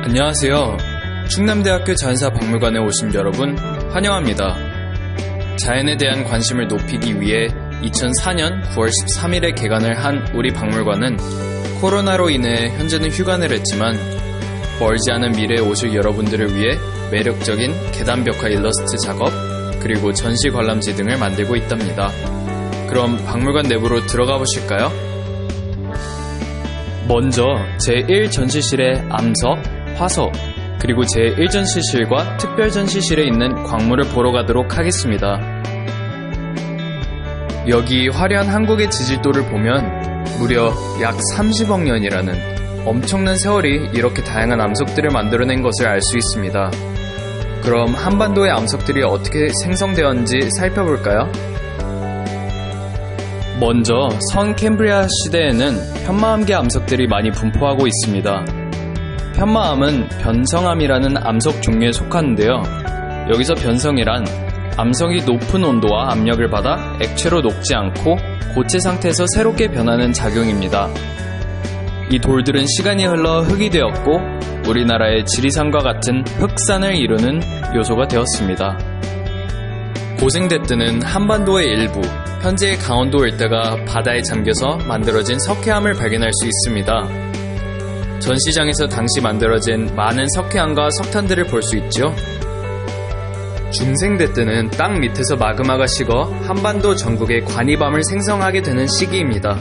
안녕하세요. 충남대학교 자연사박물관에 오신 여러분 환영합니다. 자연에 대한 관심을 높이기 위해 2004년 9월 13일에 개관을 한 우리 박물관은 코로나로 인해 현재는 휴관을 했지만 멀지 않은 미래에 오실 여러분들을 위해 매력적인 계단벽화 일러스트 작업 그리고 전시 관람지 등을 만들고 있답니다. 그럼 박물관 내부로 들어가 보실까요? 먼저 제1전시실의 암석, 화석, 그리고 제1전시실과 특별전시실에 있는 광물을 보러 가도록 하겠습니다. 여기 화려한 한국의 지질도를 보면 무려 약 30억 년이라는 엄청난 세월이 이렇게 다양한 암석들을 만들어낸 것을 알 수 있습니다. 그럼 한반도의 암석들이 어떻게 생성되었는지 살펴볼까요? 먼저 선 캠브리아 시대에는 편마암계 암석들이 많이 분포하고 있습니다. 편마암은 변성암이라는 암석 종류에 속하는데요. 여기서 변성이란 암석이 높은 온도와 압력을 받아 액체로 녹지 않고 고체 상태에서 새롭게 변하는 작용입니다. 이 돌들은 시간이 흘러 흙이 되었고 우리나라의 지리산과 같은 흑산을 이루는 요소가 되었습니다. 고생대뜨는 한반도의 일부, 현재의 강원도 일대가 바다에 잠겨서 만들어진 석회암을 발견할 수 있습니다. 전시장에서 당시 만들어진 많은 석회암과 석탄들을 볼 수 있죠. 중생대뜨는 땅 밑에서 마그마가 식어 한반도 전국에 관이밤을 생성하게 되는 시기입니다.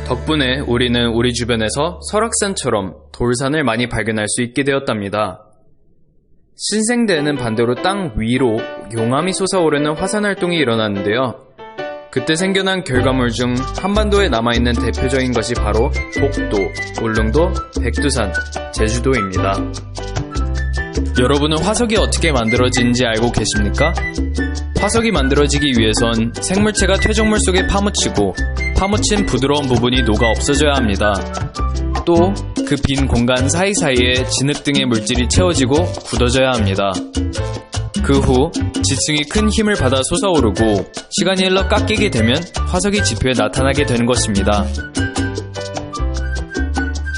덕분에 우리는 우리 주변에서 설악산처럼 돌산을 많이 발견할 수 있게 되었답니다. 신생대에는 반대로 땅 위로 용암이 솟아오르는 화산활동이 일어났는데요. 그때 생겨난 결과물 중 한반도에 남아있는 대표적인 것이 바로 복도, 울릉도, 백두산, 제주도입니다. 여러분은 화석이 어떻게 만들어지는지 알고 계십니까? 화석이 만들어지기 위해선 생물체가 퇴적물 속에 파묻히고 파묻힌 부드러운 부분이 녹아 없어져야 합니다. 또 그 빈 공간 사이사이에 진흙 등의 물질이 채워지고 굳어져야 합니다. 그 후 지층이 큰 힘을 받아 솟아오르고 시간이 흘러 깎이게 되면 화석이 지표에 나타나게 되는 것입니다.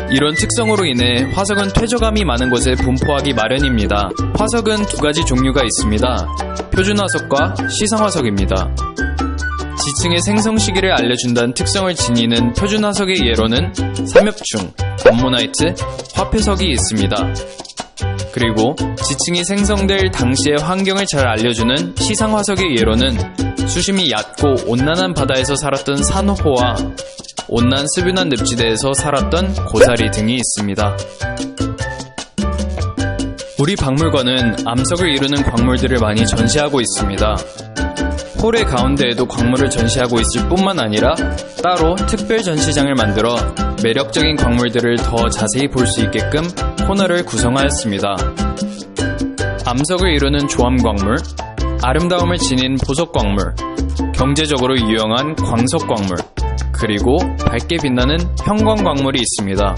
이런 특성으로 인해 화석은 퇴적암이 많은 곳에 분포하기 마련입니다. 화석은 두 가지 종류가 있습니다. 표준화석과 시상화석입니다. 지층의 생성 시기를 알려준다는 특성을 지니는 표준화석의 예로는 삼엽충, 암모나이트, 화폐석이 있습니다. 그리고 지층이 생성될 당시의 환경을 잘 알려주는 시상화석의 예로는 수심이 얕고 온난한 바다에서 살았던 산호와 온난 습윤한 늪지대에서 살았던 고사리 등이 있습니다. 우리 박물관은 암석을 이루는 광물들을 많이 전시하고 있습니다. 홀의 가운데에도 광물을 전시하고 있을 뿐만 아니라 따로 특별 전시장을 만들어 매력적인 광물들을 더 자세히 볼 수 있게끔 코너를 구성하였습니다. 암석을 이루는 조암광물, 아름다움을 지닌 보석광물, 경제적으로 유용한 광석광물, 그리고 밝게 빛나는 형광광물이 있습니다.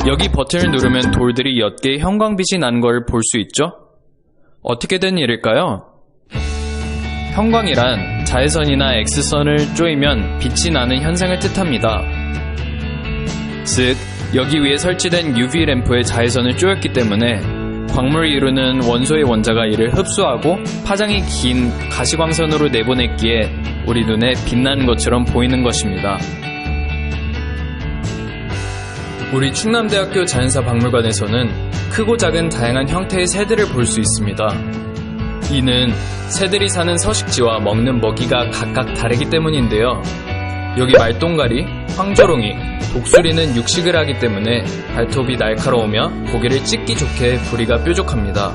여기 버튼을 누르면 돌들이 옅게 형광빛이 나는 걸 볼 수 있죠? 어떻게 된 일일까요? 형광이란 자외선이나 X선을 쪼이면 빛이 나는 현상을 뜻합니다. 즉, 여기 위에 설치된 UV 램프의 자외선을 쪼였기 때문에 광물을 이루는 원소의 원자가 이를 흡수하고 파장이 긴 가시광선으로 내보냈기에 우리 눈에 빛나는 것처럼 보이는 것입니다. 우리 충남대학교 자연사박물관에서는 크고 작은 다양한 형태의 새들을 볼 수 있습니다. 이는 새들이 사는 서식지와 먹는 먹이가 각각 다르기 때문인데요. 여기 말똥가리, 황조롱이, 독수리는 육식을 하기 때문에 발톱이 날카로우며 고기를 찢기 좋게 부리가 뾰족합니다.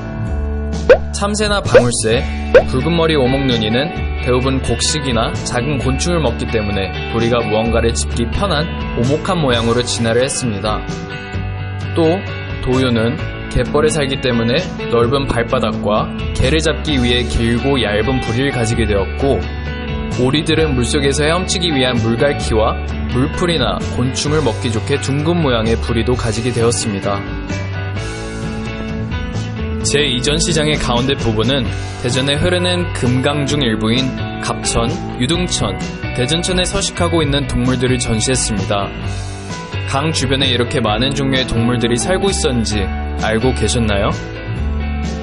참새나 방울새, 붉은머리 오목눈이는 대부분 곡식이나 작은 곤충을 먹기 때문에 부리가 무언가를 짚기 편한 오목한 모양으로 진화를 했습니다. 또 도요는 갯벌에 살기 때문에 넓은 발바닥과 개를 잡기 위해 길고 얇은 부리를 가지게 되었고, 오리들은 물속에서 헤엄치기 위한 물갈퀴와 물풀이나 곤충을 먹기 좋게 둥근 모양의 부리도 가지게 되었습니다. 제2전시장의 가운데 부분은 대전에 흐르는 금강 중 일부인 갑천, 유등천, 대전천에 서식하고 있는 동물들을 전시했습니다. 강 주변에 이렇게 많은 종류의 동물들이 살고 있었는지 알고 계셨나요?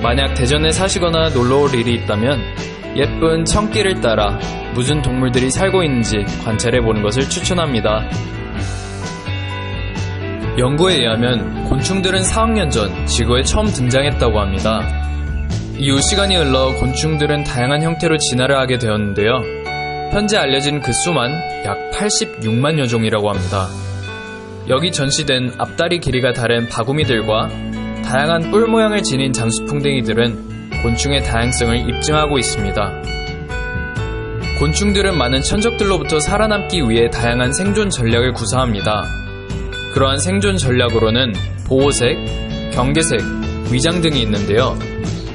만약 대전에 사시거나 놀러올 일이 있다면 예쁜 청길을 따라 무슨 동물들이 살고 있는지 관찰해보는 것을 추천합니다. 연구에 의하면 곤충들은 4억년 전 지구에 처음 등장했다고 합니다. 이후 시간이 흘러 곤충들은 다양한 형태로 진화를 하게 되었는데요. 현재 알려진 그 수만 약 86만여 종이라고 합니다. 여기 전시된 앞다리 길이가 다른 바구미들과 다양한 뿔 모양을 지닌 장수풍뎅이들은 곤충의 다양성을 입증하고 있습니다. 곤충들은 많은 천적들로부터 살아남기 위해 다양한 생존 전략을 구사합니다. 그러한 생존 전략으로는 보호색, 경계색, 위장 등이 있는데요.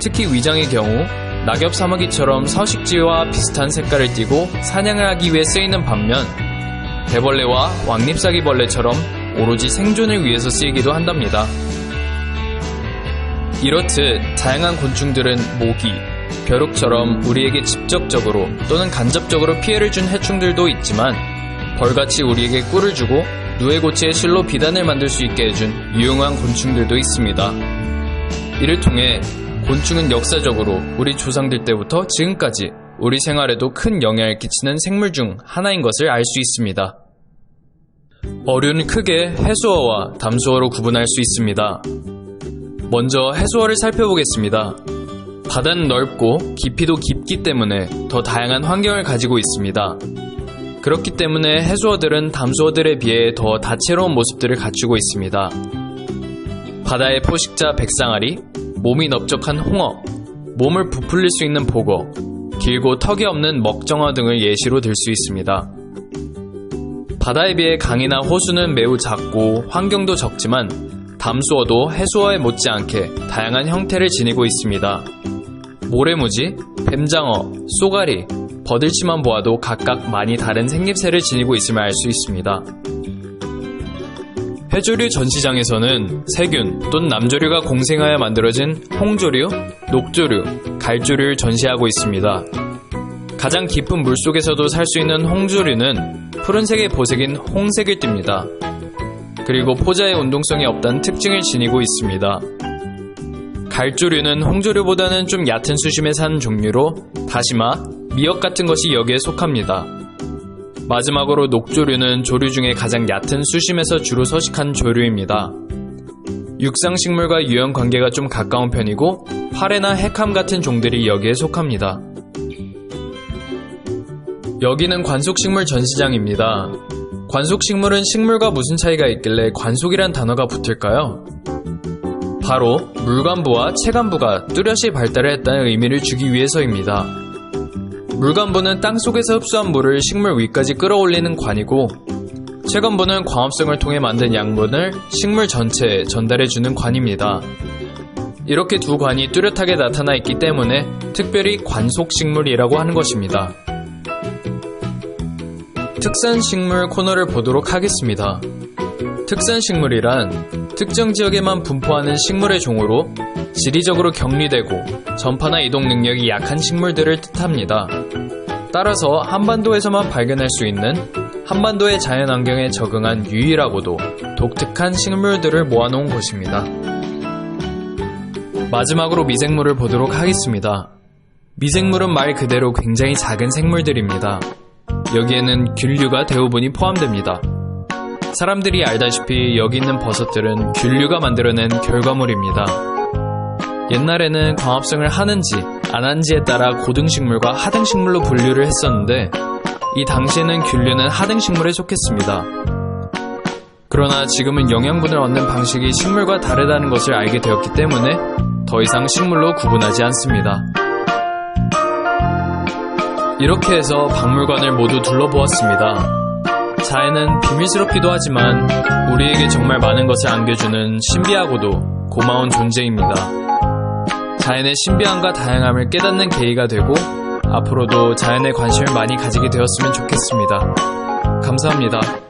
특히 위장의 경우 낙엽 사마귀처럼 서식지와 비슷한 색깔을 띠고 사냥을 하기 위해 쓰이는 반면 대벌레와 왕잎사기벌레처럼 오로지 생존을 위해서 쓰이기도 한답니다. 이렇듯 다양한 곤충들은 모기, 벼룩처럼 우리에게 직접적으로 또는 간접적으로 피해를 준 해충들도 있지만 벌같이 우리에게 꿀을 주고 누에고치의 실로 비단을 만들 수 있게 해준 유용한 곤충들도 있습니다. 이를 통해 곤충은 역사적으로 우리 조상들 때부터 지금까지 우리 생활에도 큰 영향을 끼치는 생물 중 하나인 것을 알 수 있습니다. 어류는 크게 해수어와 담수어로 구분할 수 있습니다. 먼저 해수어를 살펴보겠습니다. 바다는 넓고 깊이도 깊기 때문에 더 다양한 환경을 가지고 있습니다. 그렇기 때문에 해수어들은 담수어들에 비해 더 다채로운 모습들을 갖추고 있습니다. 바다의 포식자 백상아리, 몸이 넓적한 홍어, 몸을 부풀릴 수 있는 보거, 길고 턱이 없는 먹정어 등을 예시로 들 수 있습니다. 바다에 비해 강이나 호수는 매우 작고 환경도 적지만 담수어도 해수어에 못지않게 다양한 형태를 지니고 있습니다. 모래무지, 뱀장어, 쏘가리, 버들치만 보아도 각각 많이 다른 생김새를 지니고 있음을 알 수 있습니다. 해조류 전시장에서는 세균 또는 남조류가 공생하여 만들어진 홍조류, 녹조류, 갈조류를 전시하고 있습니다. 가장 깊은 물속에서도 살 수 있는 홍조류는 푸른색의 보색인 홍색을 띱니다. 그리고 포자의 운동성이 없다는 특징을 지니고 있습니다. 갈조류는 홍조류보다는 좀 얕은 수심에 사는 종류로 다시마, 미역 같은 것이 여기에 속합니다. 마지막으로 녹조류는 조류 중에 가장 얕은 수심에서 주로 서식한 조류입니다. 육상식물과 유형 관계가 좀 가까운 편이고 화래나 해캄 같은 종들이 여기에 속합니다. 여기는 관속식물 전시장입니다. 관속식물은 식물과 무슨 차이가 있길래 관속이란 단어가 붙을까요? 바로 물관부와 체관부가 뚜렷이 발달을 했다는 의미를 주기 위해서입니다. 물관부는 땅속에서 흡수한 물을 식물 위까지 끌어올리는 관이고 체관부는 광합성을 통해 만든 양분을 식물 전체에 전달해주는 관입니다. 이렇게 두 관이 뚜렷하게 나타나 있기 때문에 특별히 관속식물이라고 하는 것입니다. 특산식물 코너를 보도록 하겠습니다. 특산식물이란 특정 지역에만 분포하는 식물의 종으로 지리적으로 격리되고 전파나 이동 능력이 약한 식물들을 뜻합니다. 따라서 한반도에서만 발견할 수 있는 한반도의 자연환경에 적응한 유일하고도 독특한 식물들을 모아놓은 곳입니다. 마지막으로 미생물을 보도록 하겠습니다. 미생물은 말 그대로 굉장히 작은 생물들입니다. 여기에는 균류가 대부분이 포함됩니다. 사람들이 알다시피 여기 있는 버섯들은 균류가 만들어낸 결과물입니다. 옛날에는 광합성을 하는지 안 하는지에 따라 고등식물과 하등식물로 분류를 했었는데 이 당시에는 균류는 하등식물에 속했습니다. 그러나 지금은 영양분을 얻는 방식이 식물과 다르다는 것을 알게 되었기 때문에 더 이상 식물로 구분하지 않습니다. 이렇게 해서 박물관을 모두 둘러보았습니다. 자연은 비밀스럽기도 하지만 우리에게 정말 많은 것을 안겨주는 신비하고도 고마운 존재입니다. 자연의 신비함과 다양함을 깨닫는 계기가 되고 앞으로도 자연에 관심을 많이 가지게 되었으면 좋겠습니다. 감사합니다.